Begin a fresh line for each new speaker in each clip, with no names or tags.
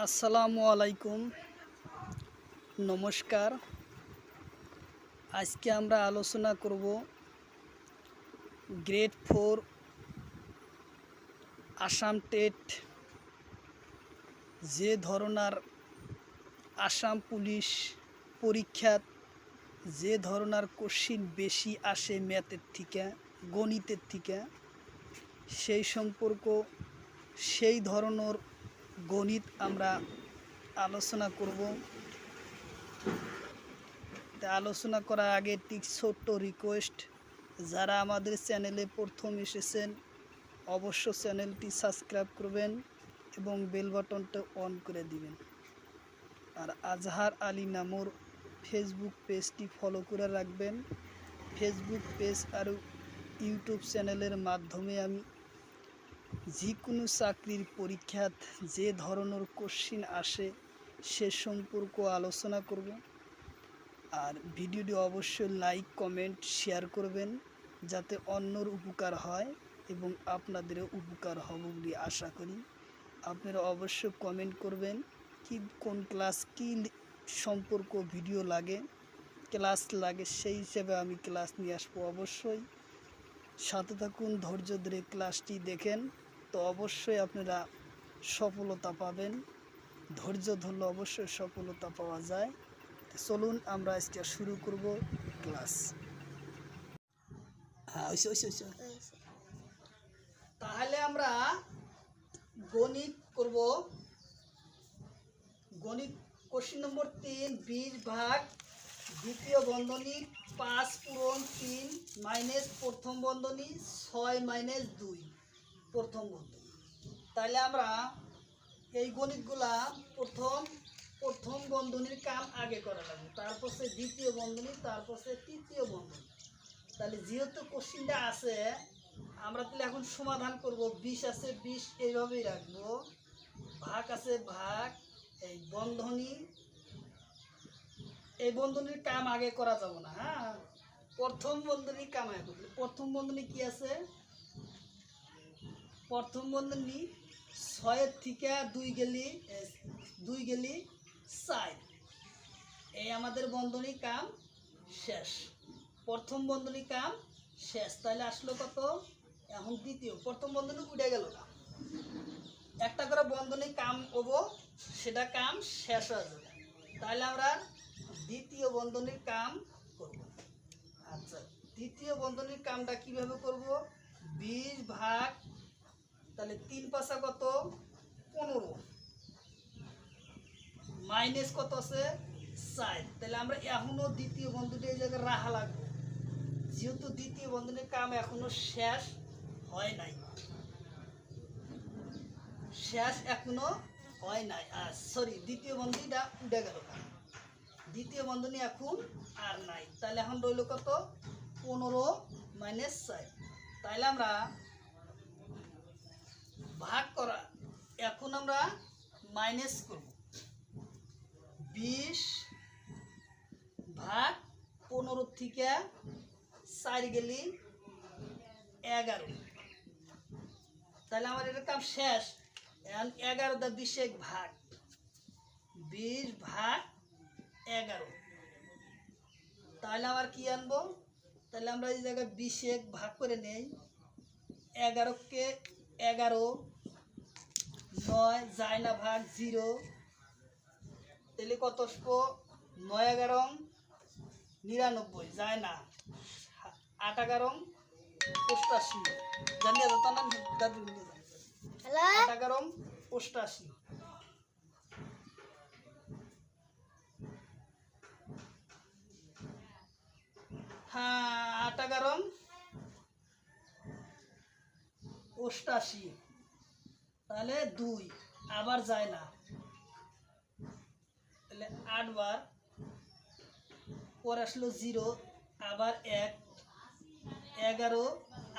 আসসালামু আলাইকুম, নমস্কার। আজকে আমরা আলোচনা করব গ্রেড 4 আসাম টেট যে ধরনের আসাম পুলিশ পরীক্ষাত যে ধরনের কোশ্চিন বেশি আসে ম্যাথের থেকে, গণিতের থেকে, সেই ধরনের গণিত আমরা আলোচনা করব। আলোচনা করার আগে একটি ছোট্ট রিকোয়েস্ট, যারা আমাদের চ্যানেলে প্রথম এসেছেন অবশ্য চ্যানেলটি সাবস্ক্রাইব করবেন এবং বেল বাটনটা অন করে দিবেন। আর আজহার আলী নামর ফেসবুক পেজটি ফলো করে রাখবেন। ফেসবুক পেজ আর ইউটিউব চ্যানেলের মাধ্যমে আমি যে কোনো চাকরির পরীক্ষাত যে ধরনের কোশ্চিন আসে সে সম্পর্ক আলোচনা করব। আর ভিডিওটি অবশ্যই লাইক, কমেন্ট, শেয়ার করবেন যাতে অন্যর উপকার হয় এবং আপনাদেরও উপকার হবে বলে আশা করি। আপনারা অবশ্যই কমেন্ট করবেন কি কোন ক্লাস কী সম্পর্ক ভিডিও লাগে, ক্লাস লাগে, সেই হিসেবে আমি ক্লাস নিয়ে আসবো। অবশ্যই সাথে থাকুন, ধৈর্য ধরে ক্লাসটি দেখেন, তো অবশ্যই আপনারা সফলতা পাবেন। ধৈর্য ধরলে অবশ্যই সফলতা পাওয়া যায়। চলুন আমরা আজকে শুরু করব ক্লাস। তাহলে আমরা গণিত করব। গণিত কোশ্চেন নম্বর 3, 20 ভাগ দ্বিতীয় বন্ধনী 5 পূরণ 3 মাইনাস প্রথম বন্ধনী 6 মাইনাস 2 প্রথম বন্ধনী। তাহলে আমরা এই গণিতগুলা প্রথম বন্ধনীর কাম আগে করা লাগবে, তারপর সে দ্বিতীয় বন্ধনী, তারপর সে তৃতীয় বন্ধনী। তাহলে যেহেতু কোশ্চিনটা আছে আমরা তাহলে এখন সমাধান করব। 20 আছে 20 এইভাবেই রাখবো, ভাগ আছে ভাগ, এই বন্ধনীর কাম আগে করা যাব না। হ্যাঁ, প্রথম বন্ধনীর কাম আগে করবো। প্রথম বন্ধনী কি আছে? প্রথম বন্ধনী 6 থেকে 2 গেলি 4, এই আমাদের বন্ধনী কাম শেষ। প্রথম বন্ধনী কাম শেষ। তাহলে আসলো কত? এখন দ্বিতীয়। প্রথম বন্ধনী উঠে গেল না, একটা করে বন্ধনী কাম হবো, সেটা কাম শেষ হয়ে যাবে। তাহলে আমরা দ্বিতীয় বন্ধনীর কাম করব। আচ্ছা, দ্বিতীয় বন্ধনীর কামটা কিভাবে করব? 20 ভাগ, তাহলে 3 পাশা কত? 15, মাইনাস কত আছে? 4। তাহলে আমরা এখনো দ্বিতীয় বন্ধনীর এই জায়গায় রাখা লাগবে, যেহেতু দ্বিতীয় বন্ধনীর কাম এখনো শেষ হয় নাই। দ্বিতীয় বন্ধনীটা উঠে গেল না, দ্বিতীয় বন্ধনী এখন আর নাই। তাহলে এখন রইল কত? 15 মাইনাস 4। তাহলে আমরা ভাগ করা, এখন আমরা মাইনাস করব। 20 ভাগ 15 থেকে 4 গেলি 11। তাহলে আমার এটার কাম শেষ। এখন 11 দা 20 ভাগ, 20 ভাগ 11। তাহলে আমার কি আনবো? তাহলে আমরা এই জায়গায় 20 ভাগ করে নেই। 11কে 11, 9 যায় না ভাগ 0, তাহলে কত আসবো? 9 11 99 যায় না, 8 11 88, জানিয়ে দাও না, 8 11 88। হ্যাঁ, 8 11 88, তাহলে 2 আবার যায় না, তাহলে 8 বার পর আসলো 0, আবার 1, 11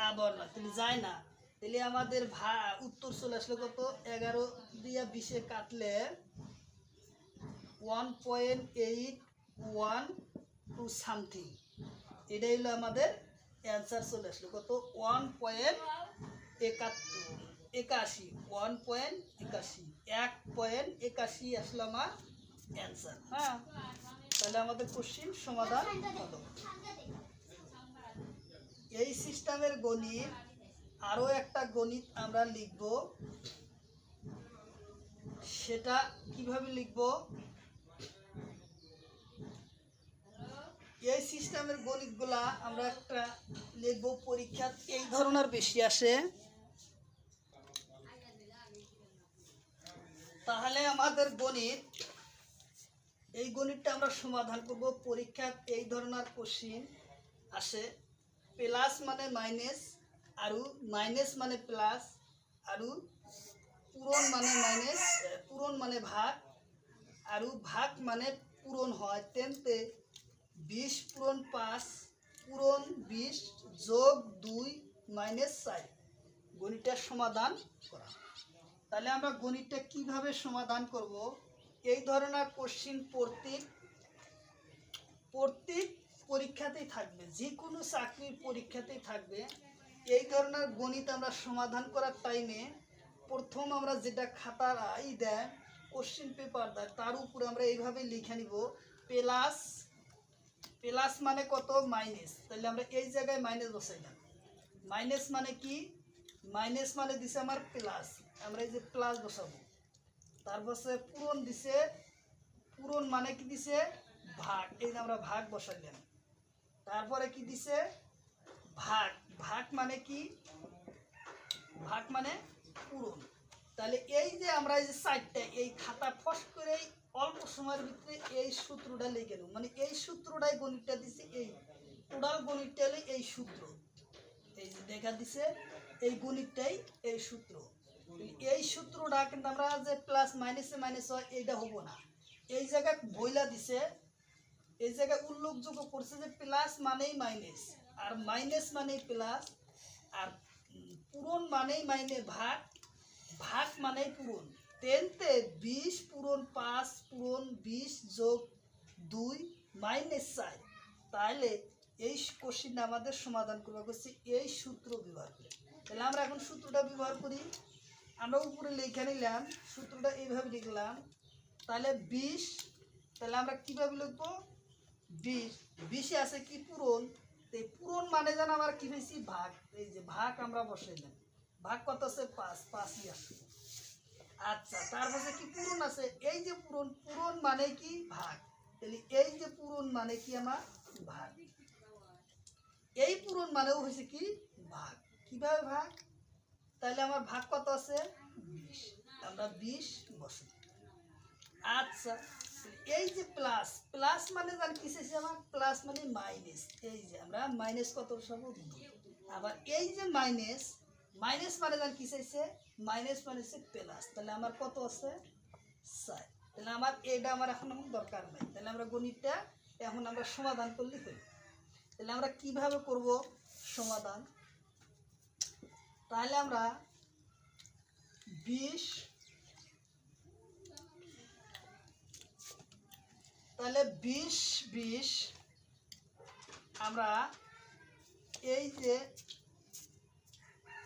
আবার না, তাহলে যায় না। তাহলে আমাদের উত্তর চলে আসলো কত? 11 দিয়ে 20 কাটলে 1.812 সামথিং। এটাই হলো আমাদের অ্যান্সার চলে আসলো কত? 1.71। 81, 1.81, 1.81 আসলে আমার অ্যান্সার। হ্যাঁ, তাহলে আমাদের কোশ্চিন সমাধান হলো। এই সিস্টেমের গণিত আরও একটা গণিত আমরা লিখব, সেটা কিভাবে লিখব? এই সিস্টেমের গণিতগুলা আমরা একটা লিখব, পরীক্ষা এই ধরনের বেশি আসে। তাহলে আমাদের গণিত, এই গণিতটা আমরা সমাধান করব। পরীক্ষা এই ধরনের কোশ্চিন আসে, প্লাস মানে মাইনাস, আৰু মাইনাস মানে প্লাস, আৰু পূরণ মানে মাইনাস, পূরণ মানে ভাগ, আৰু ভাগ মানে পূরণ হয়। তেন্তে 20 পূরণ 5 পূরণ 20 যোগ 2 মাইনাস 4 গণিতটার সমাধান করা। তাহলে আমরা গণিতটা কিভাবে সমাধান করব? এই ধরনের কোশ্চিন প্রত্যেক পরীক্ষাতেই থাকবে, যে কোনো চাকরির পরীক্ষাতেই থাকবে। এই ধরনের গণিত আমরা সমাধান করার টাইমে প্রথম আমরা যেটা খাতার দেয়, কোশ্চিন পেপার দেয়, তার উপরে আমরা এইভাবে লিখে নিব প্লাস, প্লাস মানে কত? মাইনাস। তাহলে আমরা এই জায়গায় মাইনাস বসাইলাম। মাইনাস মানে কি? মাইনাস মানে দিছে আমার প্লাস, আমরা এই যে প্লাস বসাবো। তারপর পূরণ দিছে, পূরণ মানে কি দিছে? ভাগ, এই যে আমরা ভাগ বসাইলাম। তারপরে কি দিছে? ভাগ। ভাগ মানে কি? ভাগ মানে পূরণ। তাহলে এই যে আমরা এই যে সাইডটা, এই খাতা ফস করে অল্প সময়ের ভিতরে এই সূত্রটা লিখে নেব। মানে এই সূত্রটাই গণিতটা দিছে, এই টোটাল গণিতটা হলে এই সূত্র, এই যে দেখা দিছে এই গণিতটাই এই সূত্র। এই সূত্রটা কিন্তু আমরা যে প্লাস মাইনাসে মাইনাস হয় এইটা হবো না। এই জায়গায় বইলা দিছে, এই জায়গায় উল্লেখযোগ্য করছে যে প্লাস মানেই মাইনাস, আর মাইনাস মানেই প্লাস, আর পূরণ মানেই মাইনে ভাগ, ভাগ মানেই পূরণ। তেনতে 20 পূরণ 5 পূরণ 20 যোগ 2 মাইনাস 4। তাহলে এই কোশ্চিনটা আমাদের সমাধান করবো করছি এই সূত্র ব্যবহার করে। তাহলে আমরা এখন সূত্রটা ব্যবহার করি। আমরা উপরে লিখে নিলাম, সূত্রটা এইভাবে লিখলাম। তাহলে 20, তাহলে আমরা কীভাবে লিখবো? 20, 20-এ আছে কি? পূরণ। এই পূরণ মানে যেন আমরা কী পেয়েছি? ভাগ। এই যে ভাগ আমরা বসাইলাম, ভাগ কত আছে? 5, 5ই আসে। আচ্ছা, তারপরে কি পূরণ আছে? এই যে পূরণ, পূরণ মানে কি? ভাগ। তাহলে এই যে পূরণ মানে কি? আমার ভাগ। এই পূরণ মানেও হয়েছে কি? ভাগ। কিভাবে ভাগ? তাহলে আমার ভাগ কত আছে? 20, আমরা 20 বসাই। আচ্ছা, এই যে প্লাস, প্লাস মানে জানি কি চাইছে আমার? প্লাস মানে মাইনাস। এই যে আমরা মাইনাস কত বসাবো? 2। আবার এই যে মাইনাস, মাইনাস মানে জানি কি চাইছে? মাইনাস মানে হচ্ছে প্লাস। তাহলে আমার কত আছে? 4। তাহলে আমার এটা আমার এখন দরকার নাই। তাহলে আমরা গণিতটা এখন আমরা সমাধান করলেই হই। তাহলে আমরা কিভাবে করব সমাধান? তাহলে আমরা 20, তাহলে 20 আমরা এই যে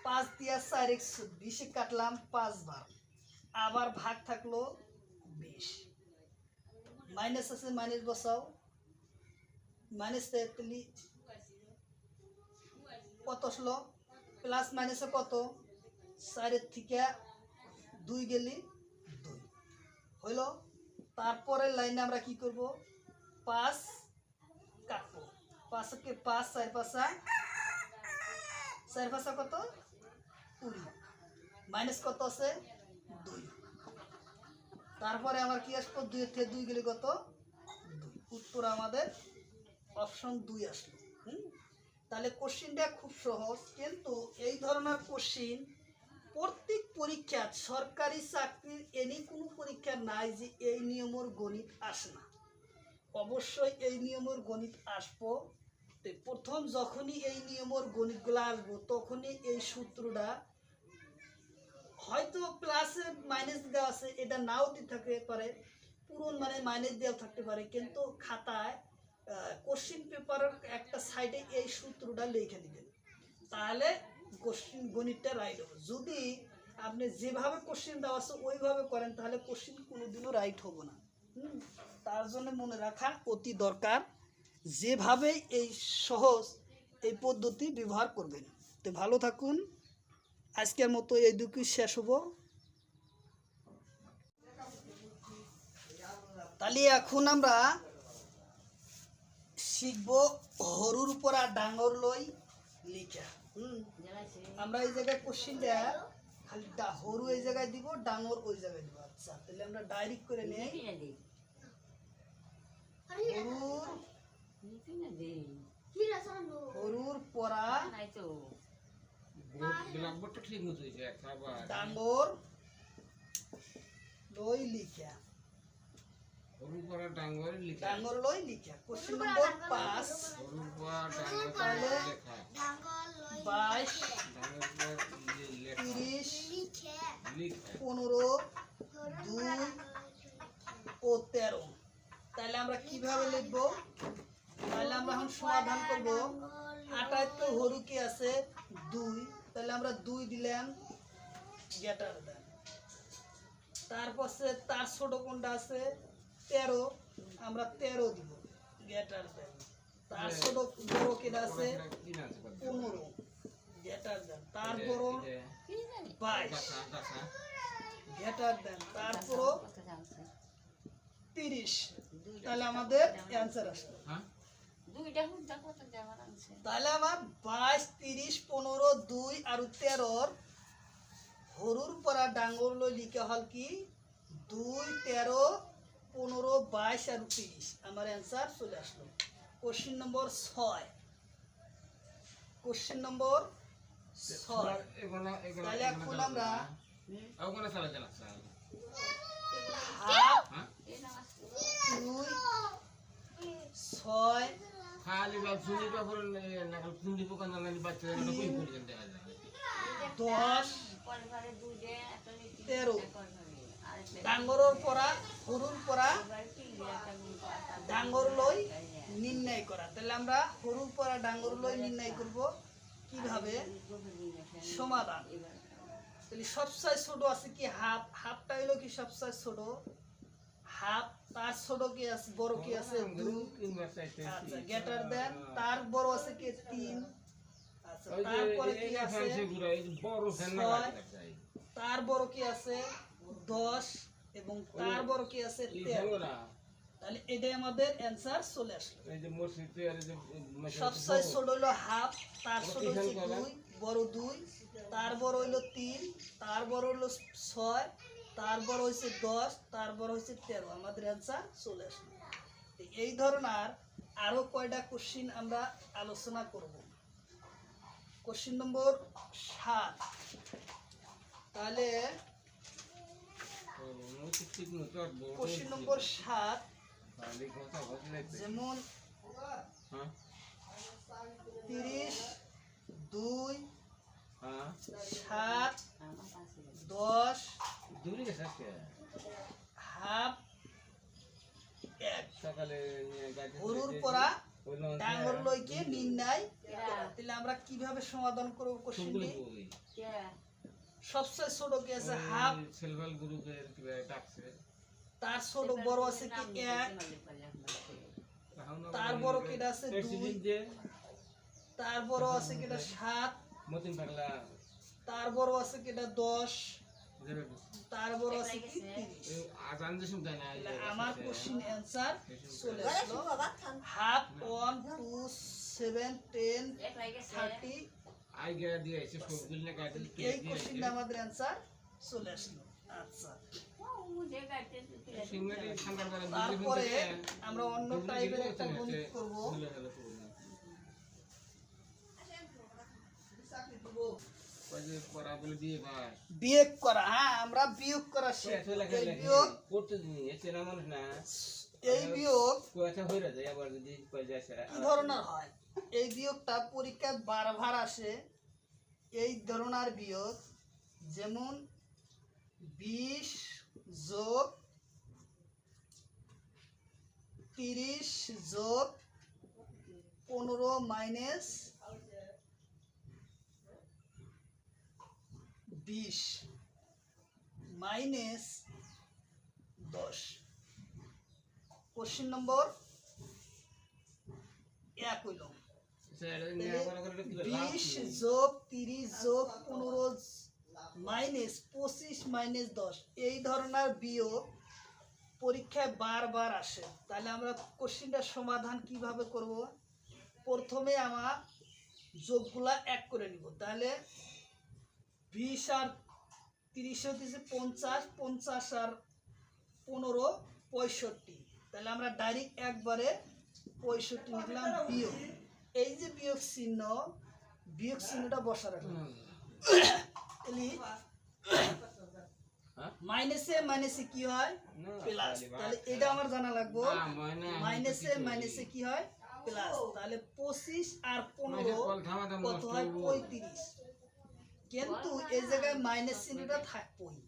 5 দিয়া 4 120 কাটলাম 5 বার, আবার ভাগ থাকলো 20, মাইনাস আছে মাইনাস বসাও, মাইনাস তেতলি কত আসলো? প্লাস মাইনাসে কত? 4-এর থেকে 2 গেলি 2 হইল। তারপরের লাইনে আমরা কি করব? 5 কাটবো, 5-কে 5 4 5 4 5 কত? 20, মাইনাস কত আছে? 2। তারপরে আমার কি আসবো? 2-এর থেকে 2 গেলে কত? 2। উত্তর আমাদের অপশন 2 আসলো। তাহলে কোশ্চিনটা খুব সহজ, কিন্তু এই ধরনের কোশ্চিন প্রত্যেক পরীক্ষা, সরকারি চাকরির এনি কোনো পরীক্ষা নাই যে এই নিয়মের গণিত আসে না। অবশ্যই এই নিয়মের গণিত আসবো। তো প্রথম যখনই এই নিয়মের গণিতগুলো আসবো, তখনই এই সূত্রটা হয়তো প্লাসে মাইনাস দেওয়া আছে, এটা নাও দিতে থাকতে পারে, পূরণ মানে মাইনাস দেওয়া থাকতে পারে, কিন্তু খাতায় কোশ্চিন পেপারের একটা সাইডে এই সূত্রটা লিখে দিবেন, তাহলে কোশ্চিন গণিতটা রাইট হবে। যদি আপনি যেভাবে কোশ্চেন দেওয়া আছে ওইভাবে করেন, তাহলে কোশ্চেন কোনোদিনও রাইট হবে না। তার জন্য মনে রাখা অতি দরকার, যেভাবে এই সহজ এই পদ্ধতি ব্যবহার করবেন। তো ভালো থাকুন, আজকের মতো এইটুকুই শেষ হবো। তাহলে এখন আমরা শিখবো হরুর উপর আর ডাঙর লই লিখা। আমরা এই জায়গায় কোশ্চেনটা খালি হরু এই জায়গায় দিব, ডাঙর ওই জায়গায় দিব। আচ্ছা, তাহলে আমরা ডাইরেক্ট করে নেই হরুর পরা ডাঙর লই লিখা। ডাঙর লই লিখা। কোশ্চেন নম্বর 5, তাহলে 22, 30, 15, 2 ও 13। তাহলে আমরা কিভাবে লিখব? তাহলে আমরা এখন সমাধান করব। 28 তো হরু কি আছে 2, তাহলে আমরা 2 দিলাম, গ্রেটার দেন। তারপর তার ছোট কোনটা আছে 13, আমরা 13 দিব, গ্রেটার দেন। তার ছোট বড় কেটা আছে 15, গ্রেটার দেন। তারপর 22, গ্রেটার দেন। তারপর 30। তাহলে আমাদের অ্যান্সার আসলো। তাহলে আমার 22, 30, 15, 2 আর 13 হরুর পরা ডাঙ্গর লই লিখা হল কি 2, 13, 15, 22 আর 30। আমার অ্যান্সার চলে আসলো। Question number 6। Question number 6। তাহলে এখন আমরা হাফ 2, 6,
খালি শুনি তারপর নাকাল শুনি পোকা নালি বাচ্চা এটা কই পড়ছেন দেখা যায়
10, 13 ডাঙ্গরের পরা হরুর পরা ডাঙ্গর লই নির্ণয় করা। তাহলে আমরা হরুর পরা ডাঙ্গর লই নির্ণয় করব কিভাবে? সমাধান। তাহলে সবচেয়ে ছোট আছে কি হাফ। হাফটা হইলো কি সবচেয়ে ছোট হাফ। তার ছোট কি আছে বড় কি আছে 2। আচ্ছা, গ্রেটার দেন। তার বড় আছে কি 3। আচ্ছা, তারপরে কি আছে
বড় ফ্যান না
তার বড় কি আছে 10 এবং তার বড় কি আছে 13। তাহলে এটাই আমাদের অ্যান্সার চলে আসলো।
এই যে মসজিদে আর যে
সবচেয়ে ছোট হলো হাফ, তার ছোট হচ্ছে 2, বড় 2, তার বড় হইলো 3, তার বড় হলো 6, তার বড় হইছে 10, তার বড় হইছে 13। আমাদের অ্যান্সার চলে আসলো। এই ধরনের আরো কয়টা কোশ্চেন আমরা আলোচনা করব। Question number 7। তাহলে কোশ্চেন নম্বর 7 যেমন 30, 2, 7, 10 হাফ 1 হরুর পরা ডাঙ্গর লইকে নির্ণয় করা। তাহলে আমরা কিভাবে সমাধান করব কোশ্চেনটি? সবচেয়ে ছোট কি আছে হাফ,
সেলভাল গ্রুপের ডাকছে
তার ছোট বড় আছে কি 1, তার বড় কিটা আছে 2, তার বড় আছে কিটা 7,
মতিন পাগলা
তার বড় আছে কিটা 10, তার বড় আছে কি 30।
আজান যে শুনতে না
আমার কোশ্চেন অ্যানসার চলে আসলো। হাফ 1, 2, 7, 10, 30।
আই গেরা দিয়ে এসে সবগুলো না কাটে
এই কোশ্চেনটা আমাদের অ্যানসার চলে আসলো। আচ্ছা, তারপরে আমরা অন্য টাইপের একটা গণিত করব। বিয়োগ করা। হ্যাঁ, আমরা বিয়োগ করা শিখব। এই বিয়োগ কি ধরনের হয়? এই বিয়োগটা পরীক্ষায় বারবার আসে। এই ধরনের বিয়োগ যেমন 20 যোগ 30 যোগ 15 মাইনাস 20। মাইনাস 10। কোশ্চেন নম্বর 1 হইল
স্যার নিয়া করে করে কি লাভ
20 যোগ 30 যোগ 15 মাইনাস 25 মাইনাস 10। এই ধরনের বিয়োগ পরীক্ষায় বারবার আসে। তাহলে আমরা কোশ্চেনটার সমাধান কিভাবে করব? প্রথমে আমার যোগগুলা এক করে নিব। তাহলে 20 আর 30 হতেছে 50, 50 আর 15 65। তাহলে আমরা ডাইরেক্ট একবারে 65 লিখলাম বিয়োগ। এই যে বিয়োগ চিহ্নটা বসা রাখলাম। মাইনাসে মাইনাসে কি হয়? প্লাস। তাহলে এটা আমার জানা লাগবে। মাইনাসে মাইনাসে কি হয়? প্লাস। তাহলে 25 আর 15 কত হয়? 35। কিন্তু এই জায়গায় মাইনাস চিহ্নটা থাকবেই।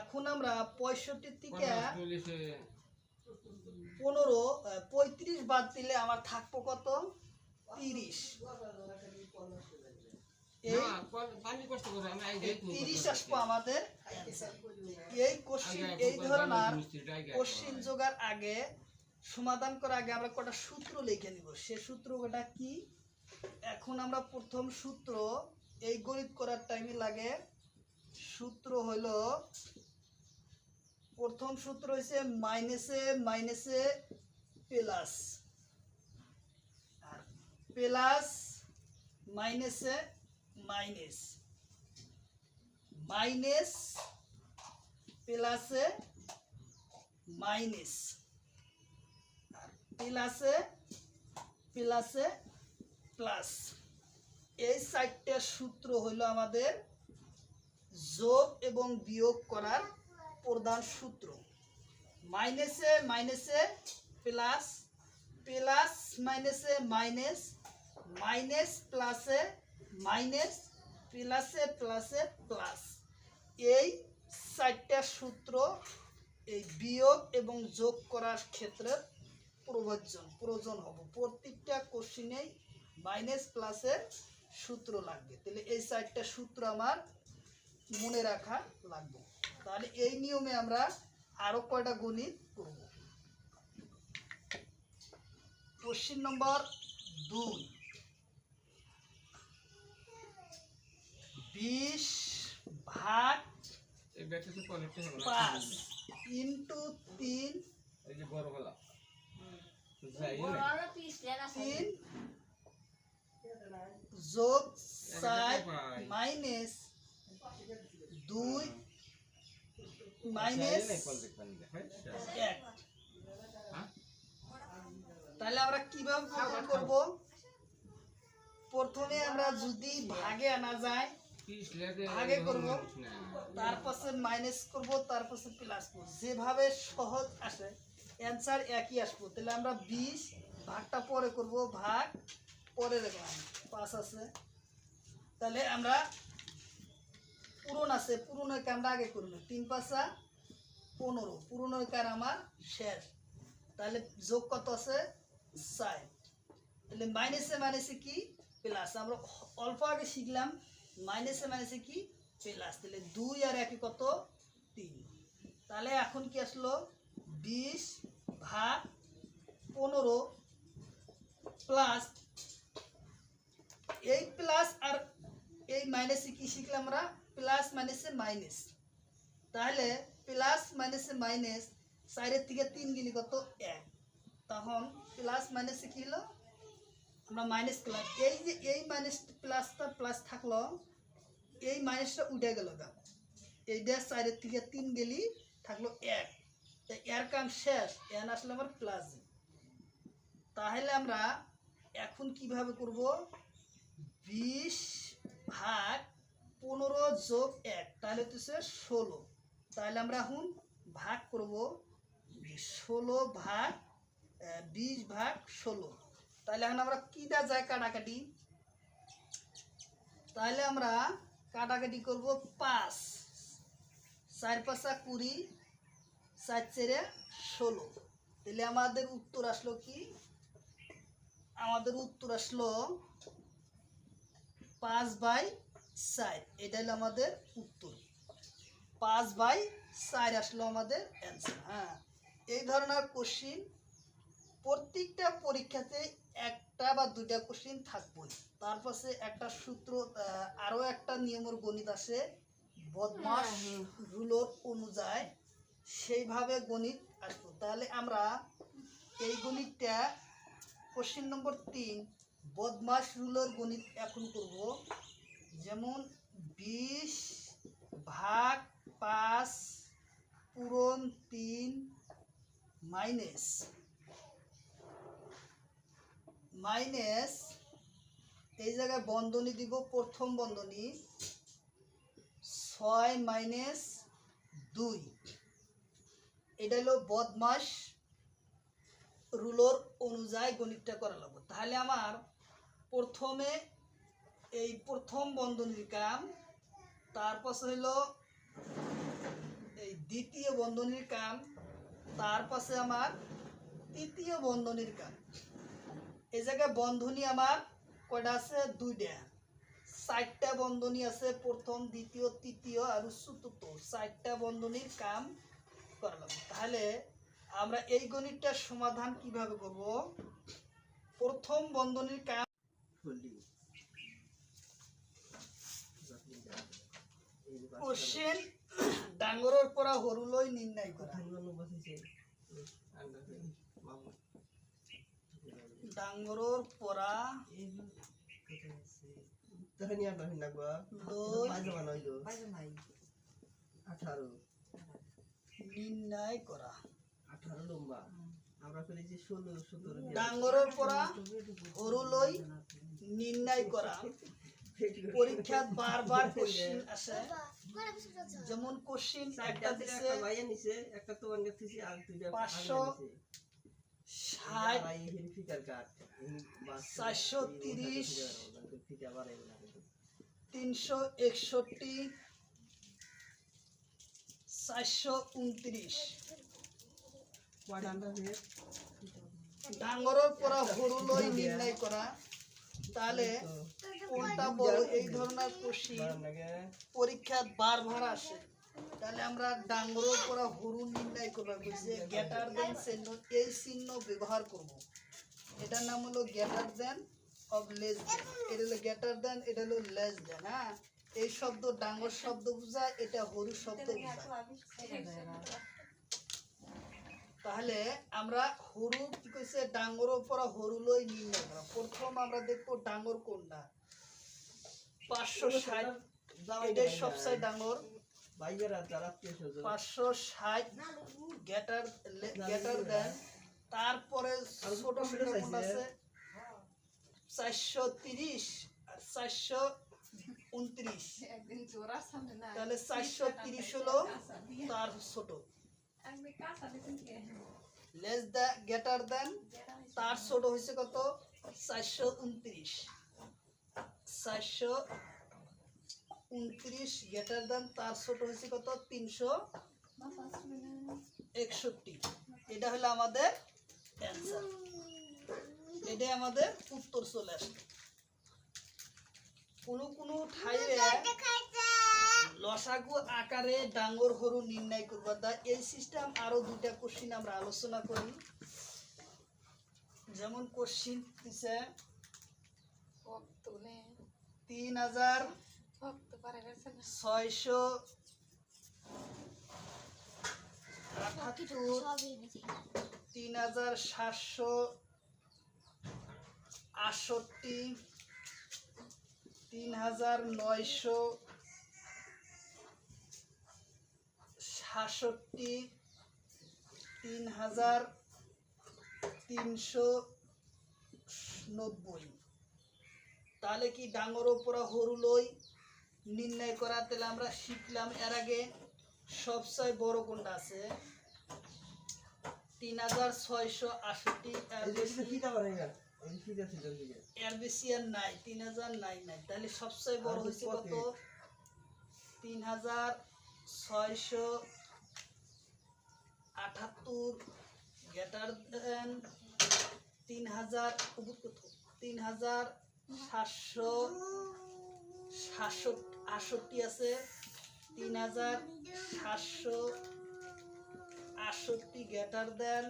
এখন আমরা 65 থেকে 35 বাদ দিলে আমার থাকবো কত? 30। এই 30 আসবো আমাদের। এই কোশ্চিন, এই ধরনের কোশ্চিন যোগার আগে, সমাধান করার আগে আমরা কটা সূত্র লিখে নিব। সে সূত্রটা কি? এখন আমরা প্রথম সূত্র এই গণিত করার টাইমে লাগে। সূত্র হলো, প্রথম সূত্র হইছে মাইনাসে মাইনাসে প্লাস, আর প্লাস মাইনাসে মাইনাস, মাইনাস প্লাসে মাইনাস, আর প্লাসে প্লাসে প্লাস। এই চারটা সূত্র হলো আমাদের যোগ এবং বিয়োগ করার প্রধান সূত্র। মাইনাসে মাইনাসে প্লাস, প্লাস মাইনাসে মাইনাস, মাইনাস প্লাসে মাইনাস, প্লাসে প্লাসে প্লাস। এই চারটা সূত্র এই বিয়োগ এবং যোগ করার ক্ষেত্রে প্রয়োজন হবে। প্রত্যেকটা কোশ্চিনেই মাইনাস প্লাসের সূত্র লাগবে। তাহলে এই চারটা সূত্র আমার মনে রাখা লাগবে। তাহলে এই নিয়মে আমরা আরো কয়টা গণিত করব। কোশ্চিন নম্বর 2, 20 ভাগ 5 ইন্টু 3
এই যে বড় গলা
3 যোগ 4 মাইনাস 2 মাইনাস 1। তাহলে আমরা কিভাবে প্রমাণ করব? প্রথমে আমরা যদি ভাগে আনা যায়, ভাগে করব, তারপর মাইনাস করব, তারপর প্লাস করব। যেভাবে সহজ আসে অ্যান্সার একই আসবো। তাহলে আমরা 20 ভাগটা পরে করব, ভাগ পরে রাখলাম, 5 আছে। তাহলে আমরা পূরণ আছে, পূরণের কামটা আগে করব। 3 5 15, পূরণের কার আমার শেষ। তাহলে যোগ কত আছে? 4। তাহলে মাইনাসে মাইনাসে কি? প্লাস। আমরা অল্প আগে শিখলাম মাইনাসে মাইনাসে কি? প্লাস। তাহলে 2 আর 1 কত? 3। তাহলে এখন কি আসলো? 20 ভাগ 15 প্লাস, এই প্লাস আর এই মাইনাসে কি শিখলাম আমরা? প্লাস মাইনাসে মাইনাস। তাহলে প্লাস মাইনাসে মাইনাস, 4 থেকে 3 গেলে কত? 1। তখন প্লাস মাইনাসে কি হলো? আমরা মাইনাস করলাম। এই যে এই মাইনাস প্লাসটা প্লাস থাকলো, এই মাইনাসটা উঠে গেল গা। এইটা 4 থেকে 3 গেলি থাকলো 1। এর কাম শেষ, এন আসলে আমার প্লাস। তাহলে আমরা এখন কিভাবে করব? 20 ভাগ 15 যোগ 1, তাহলে তো 16। তাহলে আমরা এখন ভাগ করব 16 ভাগ 20 ভাগ 16। তাহলে এখন আমরা কিটা যায় কাটাকাটি, তাহলে আমরা কাটাকাটি করব 5, 4 5 20, 4 4 16। তাহলে আমাদের উত্তর আসলো কি? আমাদের উত্তর আসলো 5/4। এটা হলো আমাদের উত্তর। 5/4 আসলো আমাদের অ্যান্সার। হ্যাঁ, এই ধরনের কোশ্চিন প্রত্যেকটা পরীক্ষাতে একটা বা দুইটা কোশ্চিন থাকবেই। তার পাশে একটা সূত্র, আরও একটা নিয়মের গণিত আছে, বদমাস রুলর অনুযায়ী সেইভাবে গণিত আসবো। তাহলে আমরা এই গণিতটা কোশ্চিন নম্বর 3 বদমাস রুলর গণিত এখন করব। যেমন 20/5 পূরণ 3 মাইনাস এই জায়গায় বন্ধনী দিব, প্রথম বন্ধনী 6 - 2, এটা হলো বদমাস রুলর অনুযায়ী গণিতটা করা লাগবে। তাহলে আমার প্রথমে এই প্রথম বন্ধনীর কাম, তারপর হইলো এই দ্বিতীয় বন্ধনীর কাম, তার পাশে আমার তৃতীয় বন্ধনীর কাম। এই জায়গায় বন্ধনী আমার কয়টা আছে? 2টা। 4টা বন্ধনী আছে, প্রথম, দ্বিতীয়, তৃতীয় আর চতুর্থ। 4টা বন্ধনীর কাম করা লাগবে। তাহলে আমরা এই গণিতটার সমাধান কিভাবে করব? প্রথম বন্ধনীর কাম কোশ্চেন ডাঙরের পরা হরুলই নির্ণয় করা। ডাঙরের পরা নির্ণয় করা। ডাঙরের পরা হরুলই নির্ণয় করা। পরীক্ষাত বারবার কোশ্চেন আসে। যেমন কোশ্চেন একটা দিছে 560, 430, 361, 429। ডাঙরের পরা হরুলই নির্ণয় করা। তাহলে কোনটা বড়? এই ধরনের কোশ্চেন পরীক্ষাত বারবার আসে। তাহলে আমরা ডাঙরের পরা হরু নির্ণয় করবো, বুঝছে? গ্রেটার দেন চিহ্ন, এই চিহ্ন ব্যবহার করব। এটার নাম হলো greater than of less than. এটা হলো গ্রেটার দেন, এটা হলো লেস দেন। হ্যাঁ, এই শব্দ ডাঙর শব্দ বোঝায়, এটা হরু শব্দ বোঝায়। তাহলে আমরা হরু কি কইছে? ডাঙরের পরা হরুলই নির্ণয় করা। প্রথম আমরা দেখবো ডাঙর কোনটা। 560, এটাই সবচেয়ে ডাঙর। 560 গ্রেটার দেন, তারপরে ছোট ছোট কোনটা আছে? 430 আর 429। তাহলে 430 হলো তার ছোট। লেস দা গ্রেটার দেন, তার ছোট হয়েছে কত? 429। 429 গ্রেটার দেন, তার ছোট হয়েছে কত? 361। এটা হলো আমাদের অ্যান্সার। এটাই আমাদের উত্তর চলে আসে। কোনো ঠাইরে লসাগু আকারে ডাঙর হরু নির্ণয় করবা দা। এই সিস্টেম আরো দুইটা কোশ্চিন আমরা আলোচনা করি। যেমন কোশ্চিন দিছে 3678, 3768, 3967, 3390। তাহলে কি ডাঙর উপরা হরুলই নির্ণয় করা? তাহলে আমরা শিখলাম এর আগে সবচেয়ে বড় কোনটা আছে? 3668। এর বেশি আর নাই, 3000 নাই। তাহলে সবচেয়ে বড় হয়েছে কত? 3678 গ্রেটার দেন 3768 আছে, 3768 গ্রেটার দেন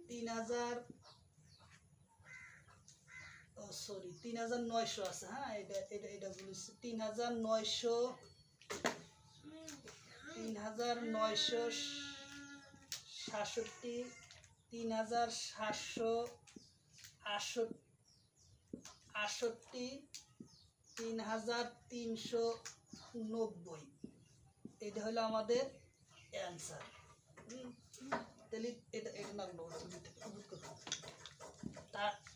3900 আছে। হ্যাঁ, এটা বলেছি 3967, 3768, 3390, এটা হলো আমাদের অ্যান্সার। তাহলে এটা না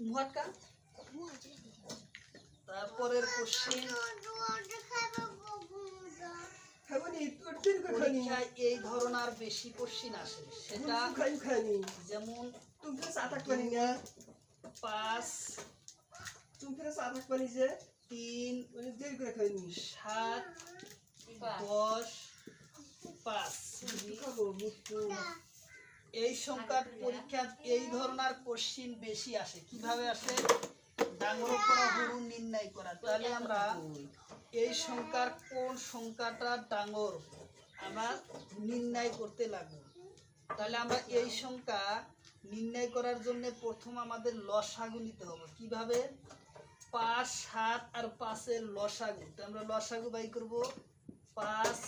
মুহাটকা। তারপরের কোশ্চেন, পরীক্ষায় এই ধরনের বেশি কোশ্চেন আসে, সেটা যেমন 5, 3, 7, 10, 5 এই সংখ্যার পরীক্ষা এই ধরনের কোশ্চেন বেশি আসে। কিভাবে আসে? ডাঙর করা হরু নির্ণয় করা। তাহলে আমরা এই সংখ্যার কোন সংখ্যাটা ডাঙর আমরা নির্ণয় করতে লাগবো। তাহলে আমরা এই সংখ্যা নির্ণয় করার জন্য প্রথম আমাদের লসাগু নিতে হবে। কিভাবে? 5, 7 আর 5 এর লসাগু। তো আমরা লসাগু বাই করব 5,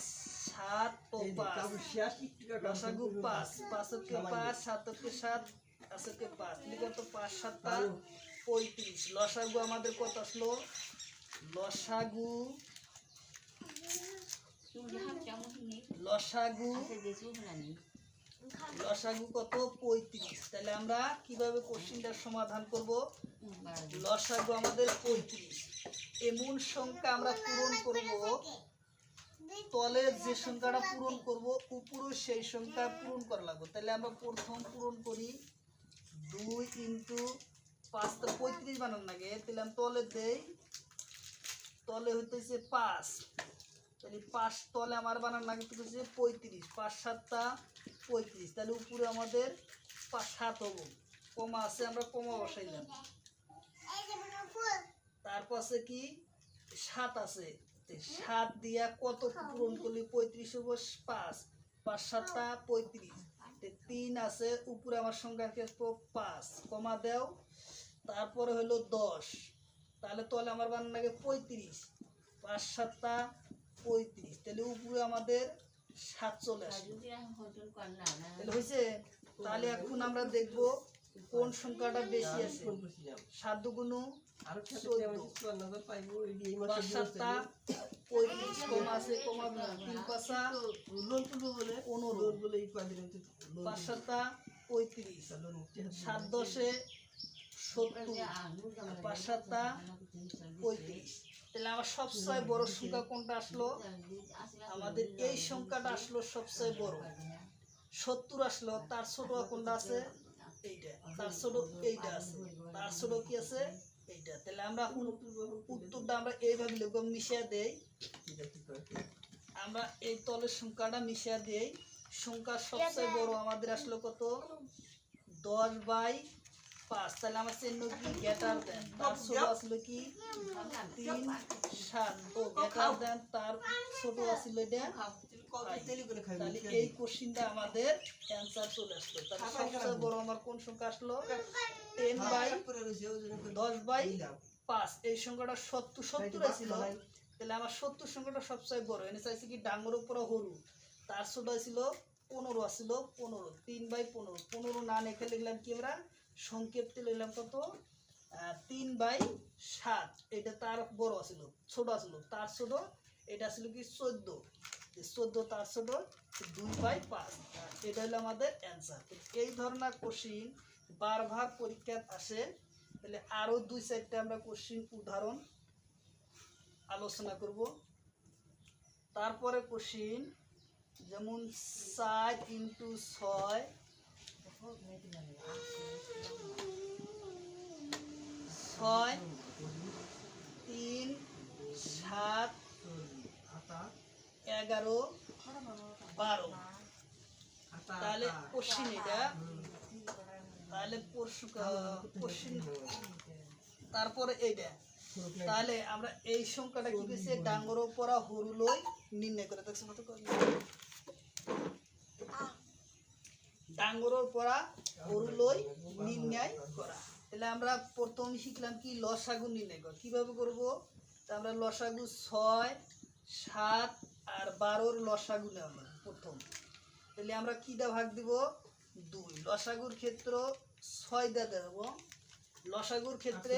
7 ও 5। লসাগু 5, 5 কে 5, 7 কে 7, 5 কে 5, কত? 5 7 35। লসাগু আমাদের কত আসলো? লসাগু কত? 35। তাহলে আমরা কিভাবে কোশ্চেনটার সমাধান করব? লসাগু আমাদের 35। এমন সংখ্যা আমরা পূরণ করব, তলের যে সংখ্যাটা পূরণ করব উপরে সেই সংখ্যা পূরণ করা লাগবে। তাহলে আমরা প্রথম পূরণ করি 2 × 5, তো 35 বানান লাগে। তাহলে আমি তলে দেই, তলে হইতেছে 5, তাহলে 5 তলে আমার বানান লাগে তো হচ্ছে 35। 5 7 35। তাহলে উপরে আমাদের 5 7 হবো, কমা আছে, আমরা কমা বসাইলাম। তারপর আছে কি 7 আছে, 7 দিয়া কত পূরণ করলে 35 হবো? 5, 5 7 35। 3 আছে, উপরে আমার সংখ্যা কি 5, কমা দাও। তারপরে হলো 10, তাহলে তলে আমার বানান লাগে 35। 5 7 35। তাহলে উপরে আমাদের 7 চলে আসে। তাহলে হয়েছে। তাহলে এখন আমরা দেখব কোন সংখ্যাটা বেশি আছে। 7 দুগুণ 14, 5 7 35, কমা আছে, কমা 3 5 15, 5 7 35, 7 10 70, 5 7 35। তাহলে আমার সবচেয়ে বড় সংখ্যা কোনটা আসলো? আমাদের এই সংখ্যাটা আসলো সবচেয়ে বড়। 70 আসলো, তার ছোট কোনটা আছে? এইটা। তার ছোট এইটা আছে, তার ছোট কি আছে? এইটা। তাহলে আমরা উত্তরটা আমরা এইভাবে লিখব, মিশিয়ে দেই। আমরা এই তলের সংখ্যাটা মিশিয়ে দেই। সংখ্যা সবচেয়ে বড় আমাদের আসলো কত? 10/5। তাহলে আমার চিহ্ন কি? Greater than. তার ছোট আসলো কি? 3 7। ও গ্রেটার দেন, তার ছোট আসলো এটা। তাহলে এই কোশ্চেনটা আমাদের অ্যান্সার চলে আসলো। তাহলে সবচেয়ে বড় আমার কোন সংখ্যা আসলো? 10/5। এই সংখ্যাটা 70 ছিল। তাহলে আমার 70 সংখ্যাটা সবচেয়ে বড়। এনে চাইছি কি ডাঙর উপর হরু। তার ছোট ছিল 15 আসছিল 15। 3/15। 15 না লিখে লিখলাম কি আমরা? সংক্ষেপতে লিখলাম কত? 3/7। এটা তার বড় ছিল, ছোট ছিল তার ছোট। এটা ছিল কি 14। 14 তার ছোট 2/5। এটা হলো আমাদের অ্যান্সার। এই ধরনের কোশ্চিন বারবার পরীক্ষা আসে। তাহলে আরো 2-4টা আমরা কোশ্চিন উদাহরণ আলোচনা করব। তারপরে কোশ্চিন যেমন 4 × 6, 6 3 7 11 12। তাহলে কোশ্চিন এটা, তাহলে কোশ্চিন। তারপরে এইটা তাহলে আমরা এই সংখ্যাটা কি কইছে ডাঙ্গর পরা হরু লই নির্ণয় করে দেখছো কত করে ডাঙ্গর পরা হরু লই নির্ণয় করা। তাহলে আমরা প্রথম শিখলাম কি লসাগু নির্ণয় করা কিভাবে করব। তা আমরা লসাগু 6 7 আর 12 লসাগু নেব প্রথম। তাহলে আমরা কিটা ভাগ দিব 2 লসাগুর ক্ষেত্র 6 দিয়ে দেব। লসাগুর ক্ষেত্রে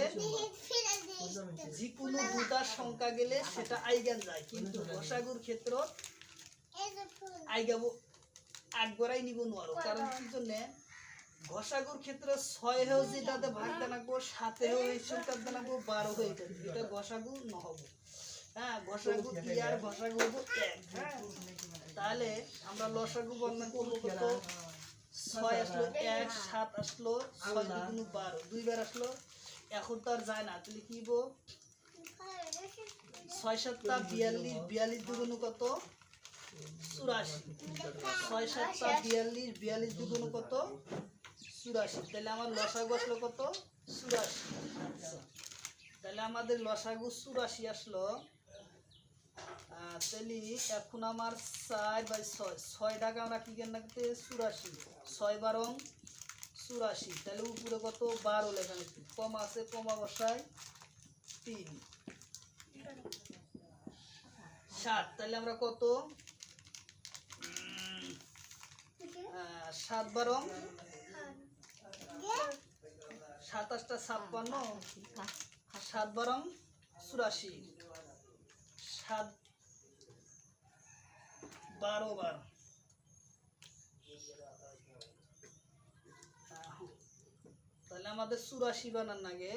যে কোনো দুটার সংখ্যা গেলে সেটা আইগান যায়, কিন্তু লসাগুর ক্ষেত্র আইগাবো একবারাই নিব নোয়ারো। কারণ কি জন্য ঘষাগুর ক্ষেত্রে 6 হেও যেটাতে ভাগ দেনাবো 7 হেও এই সংখ্যা দেনাবো 12 হয়ে যাবে, এটা ঘষাগু নহব। হ্যাঁ ঘষাগু কি আর ঘষাগু হবো 1। হ্যাঁ তাহলে আমরা লসাগু বর্ণনা করব কত 6 আসলো 1 7 আসলো 6 দুগুণ 12 দুইবার আসলো, এখন তো আর যায় না। তাহলে কি হবো 6 7 টা 42 42 দুগুণ কত 84 6 7 টা 42 42 দুগুণ কত 84। তাহলে আমার লসাগু আসলো কত 84। তাহলে আমাদের লসাগু 84 আসলো। তাহলে এখন আমার 4/6 টাকা আমরা কি কেন রাখতে 84 6 12 84। তাহলে উপরে কত 12 লেখা নিচ্ছি, কমা আছে কমা বসাই 3 7। তাহলে আমরা কত 7 12 27টা 56 7 12 84 7 12 বার। তাহলে আমাদের 84 বানান লাগে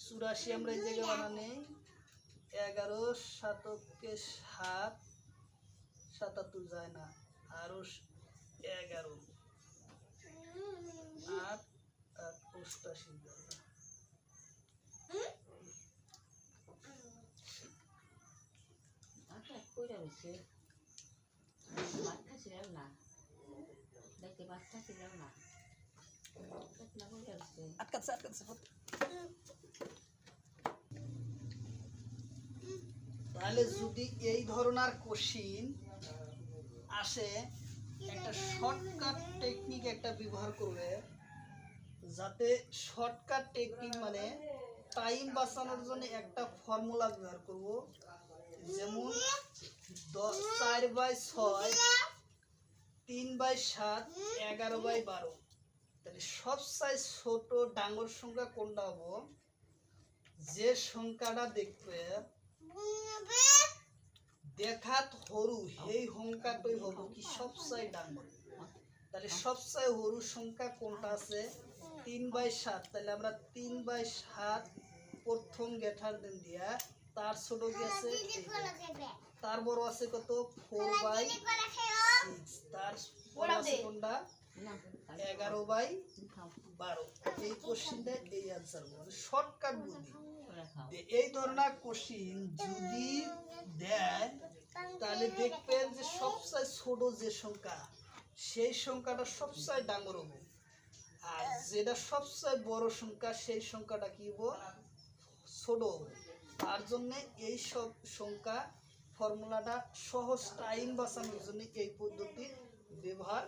84 আমরা এই জায়গায় বানানে 11 7কে 7 77 যায় না আরো 11 8 88 যায় না। আটকাচ্ছে আটকাচ্ছে। তাহলে যদি এই ধরনের কোশ্চিন আসে একটা শর্টকাট টেকনিক একটা ব্যবহার করবে, যাতে শর্টকাট টেকনিক মানে টাইম বাঁচানোর জন্য একটা ফর্মুলা ব্যবহার করব। যেমন 4/6 3/7 11/12। তাহলে সবচেয়ে ছোট ডাঙর সংখ্যা কোনটা হবো, যে সংখ্যাটা দেখবে দেখাত সরু সেই সংখ্যাটাই হবো কি সবচেয়ে ডাঙর। তাহলে সবচেয়ে সরু সংখ্যা কোনটা আছে 3/7। তাহলে আমরা 3/7 প্রথম গেঠার দিন দিয়া তার ছোট কি আছে তার বড় আছে কত 4/6 তার বড় আছে কোনটা 11/12। এই কোশ্চিনটা এই আনসার হবে শর্টকাট বুদ্ধি। এই ধরনের কোশ্চিন যদি দেয় তাহলে দেখবেন যে সবচেয়ে ছোট যে সংখ্যা সেই সংখ্যাটা সবচেয়ে ডাঙর হবে, আর যেটা সবচেয়ে বড় সংখ্যা সেই সংখ্যাটা কি হবে ছোট হবে। তার জন্য এই সব সংখ্যা ফর্মুলাটা সহজ টাইম বাঁচানোর জন্য এই পদ্ধতি ব্যবহার